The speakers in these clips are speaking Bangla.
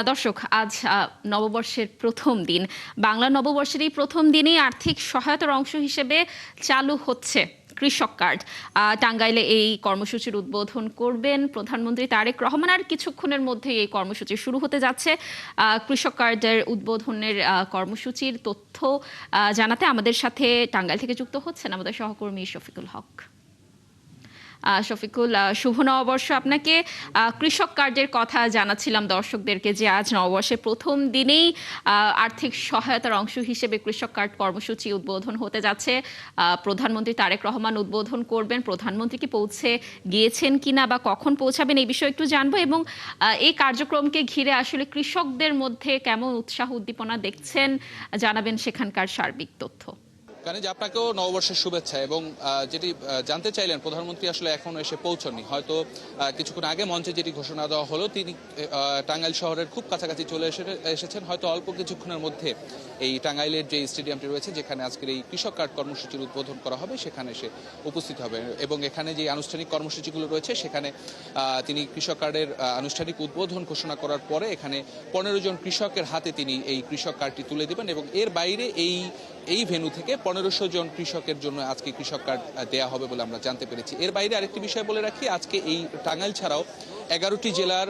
দর্শক, আজ নববর্ষের প্রথম দিন। বাংলা নববর্ষের এই প্রথম দিনেই আর্থিক সহায়তার অংশ হিসেবে চালু হচ্ছে কৃষক কার্ড। টাঙ্গাইলে এই কর্মসূচির উদ্বোধন করবেন প্রধানমন্ত্রী তারেক রহমান। আর কিছুক্ষণের মধ্যে এই কর্মসূচি শুরু হতে যাচ্ছে। কৃষক কার্ডের উদ্বোধনের কর্মসূচির তথ্য জানাতে আমাদের সাথে টাঙ্গাইল থেকে যুক্ত হচ্ছেন আমাদের সহকর্মী শফিকুল হক। শফিকুল, শুভ নববর্ষ আপনাকে। কৃষক কার্ডের কথা জানাচ্ছিলাম দর্শকদেরকে যে আজ নববর্ষের প্রথম দিনেই আর্থিক সহায়তার অংশ হিসেবে কৃষক কার্ড কর্মসূচি উদ্বোধন হতে যাচ্ছে। প্রধানমন্ত্রী তারেক রহমান উদ্বোধন করবেন। প্রধানমন্ত্রী কি পৌঁছে গিয়েছেন কিনা বা কখন পৌঁছাবেন এই বিষয়ে একটু জানবো, এবং এই কার্যক্রমকে ঘিরে আসলে কৃষকদের মধ্যে কেমন উৎসাহ উদ্দীপনা দেখছেন জানাবেন সেখানকার সার্বিক তথ্য। কানিজ, আপনাকেও নববর্ষের শুভেচ্ছা। এবং যেটি জানতে চাইলেন, প্রধানমন্ত্রী আসলে এখনো এসে পৌঁছননি। হয়তো কিছুক্ষণ আগে মঞ্চে যেটি ঘোষণা দেওয়া হলো, তিনি টাঙ্গাইল শহরের খুব কাছাকাছি চলে এসেছেন। হয়তো অল্প কিছুক্ষণের মধ্যে এই টাঙ্গাইলের যে স্টেডিয়ামটি রয়েছে, যেখানে আজকের এই কৃষক কার্ড কর্মসূচির উদ্বোধন করা হবে, সেখানে এসে উপস্থিত হবে। এবং এখানে যে আনুষ্ঠানিক কর্মসূচিগুলো রয়েছে, সেখানে তিনি কৃষক কার্ডের আনুষ্ঠানিক উদ্বোধন ঘোষণা করার পরে এখানে 15 জন কৃষকের হাতে তিনি এই কৃষক কার্ডটি তুলে দেবেন। এবং এর বাইরে এই ভেন্যু থেকে 1500 জন কৃষকের জন্য আজকে কৃষক কার্ড দেয়া হবে বলে আমরা জানতে পেরেছি। এর বাইরে আরেকটি বিষয় বলে রাখি, আজকে এই টাঙ্গাইল ছাড়াও 11টি জেলার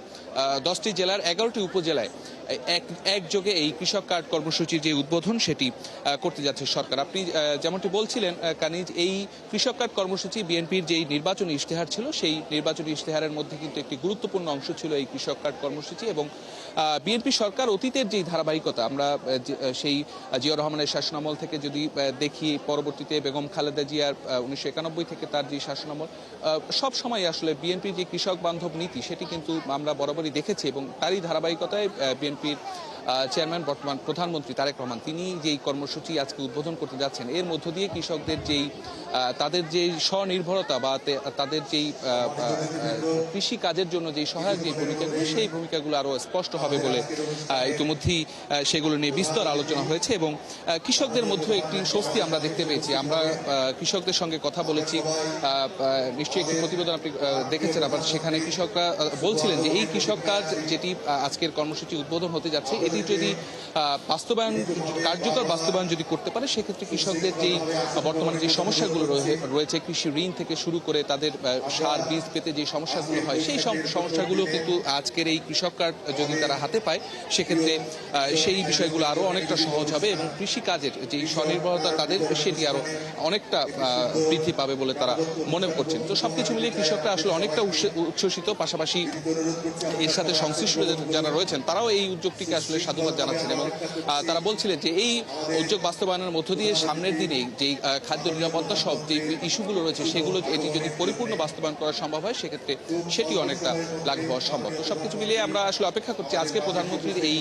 10টি জেলার 11টি উপজেলায় একযোগে এই কৃষক কার্ড কর্মসূচির যে উদ্বোধন, সেটি করতে যাচ্ছে সরকার। আপনি যেমনটি বলছিলেন কানিজ, এই কৃষক কার্ড কর্মসূচি বিএনপির যেই নির্বাচনী ইশতেহার ছিল, সেই নির্বাচনী ইশতেহারের মধ্যে কিন্তু একটি গুরুত্বপূর্ণ অংশ ছিল এই কৃষক কার্ড কর্মসূচি। এবং বিএনপি সরকার অতীতের যেই ধারাবাহিকতা, আমরা সেই জিয়াউর রহমানের শাসনামল থেকে যদি দেখি, পরবর্তীতে বেগম খালেদা জিয়ার 1991 থেকে তার যে শাসনামল, সব সময় আসলে বিএনপির যে কৃষক বান্ধব নীতি, সেটি কিন্তু আমরা বরাবরই দেখেছি। এবং তারই ধারাবাহিকতায় বিএনপির চেয়ারম্যান, বর্তমান প্রধানমন্ত্রী তারেক রহমান, তিনি যেই কর্মসূচি আজকে উদ্বোধন করতে যাচ্ছেন, এর মধ্য দিয়ে কৃষকদের তাদের যে স্বনির্ভরতা বা তাদের যেই কৃষি কাজের জন্য যেই সহায়ক যে ভূমিকাগুলো, সেই ভূমিকাগুলো আরও স্পষ্ট হবে বলে ইতিমধ্যেই সেগুলো নিয়ে বিস্তর আলোচনা হয়েছে। এবং কৃষকদের মধ্যে একটি স্বস্তি আমরা দেখতে পেয়েছি। আমরা কৃষকদের সঙ্গে কথা বলেছি, নিশ্চয়ই একটি প্রতিবেদন আপনি দেখেছেন। আবার সেখানে কৃষকরা বলছিলেন যে এই কৃষক কাজ যেটি আজকের কর্মসূচি উদ্বোধন হতে যাচ্ছে, এটি যদি কার্যকর বাস্তবায়ন যদি করতে পারে, সেক্ষেত্রে কৃষকদের যেই বর্তমানে যে সমস্যাগুলো রয়েছে, কৃষি ঋণ থেকে শুরু করে তাদের সার বীজ পেতে যে সমস্যাগুলো হয়, সেই সমস্যাগুলো কিন্তু আজকের এই কৃষক কার্ড যদি তারা হাতে পায়, সেক্ষেত্রে সেই বিষয়গুলো আরও অনেকটা সহজ হবে। এবং কৃষিকাজের যে স্বনির্ভরতা তাদের, সেটি আরও অনেকটা বৃদ্ধি পাবে বলে তারা মনে করছেন। তো সবকিছু মিলিয়ে কৃষকরা আসলে অনেকটা উচ্ছ্বসিত। পাশাপাশি এর সাথে সংশ্লিষ্ট যারা রয়েছেন, তারাও এই উদ্যোগটিকে আসলে সাধুবাদ জানাচ্ছেন। এবং তারা বলছিলেন যে এই উদ্যোগ বাস্তবায়নের মধ্য দিয়ে সামনের দিনে যেই খাদ্য নিরাপত্তা সব যে ইস্যুগুলো রয়েছে, সেগুলো এটি যদি পরিপূর্ণ বাস্তবায়ন করা সম্ভব হয়, সেক্ষেত্রে সেটি অনেকটা লাভ হওয়া সম্ভব। তো সবকিছু মিলিয়ে আমরা আসলে অপেক্ষা করছি আজকে প্রধানমন্ত্রীর এই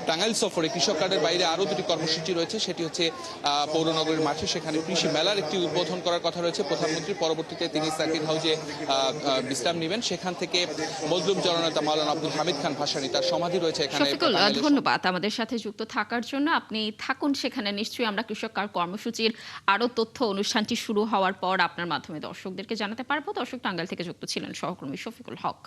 টাঙ্গাইল সফরে। কৃষক কার্ডের বাইরে আরও দুটি কর্মসূচি রয়েছে, সেটি হচ্ছে পৌরনগরের মাঠে, সেখানে কৃষি মেলার একটি উদ্বোধন করার কথা রয়েছে প্রধানমন্ত্রী। পরবর্তীতে তিনি সার্কিট হাউসে বিশ্রাম নেবেন। সেখান থেকে মজলুম জননেতা মাওলানা আব্দুল হামিদ খান ভাসানী, তার সমাধি রয়েছে এখানে। ধন্যবাদ আমাদের সাথে যুক্ত থাকার জন্য। আপনি থাকুন সেখানে। নিশ্চয়ই আমরা কৃষক কার্ড কর্মসূচির আরও তথ্য অনুষ্ঠানটি শুরু হওয়ার পর আপনার মাধ্যমে দর্শকদেরকে জানাতে পারবো। দর্শক, টাঙ্গাইল থেকে যুক্ত ছিলেন সহকর্মী শফিকুল হক।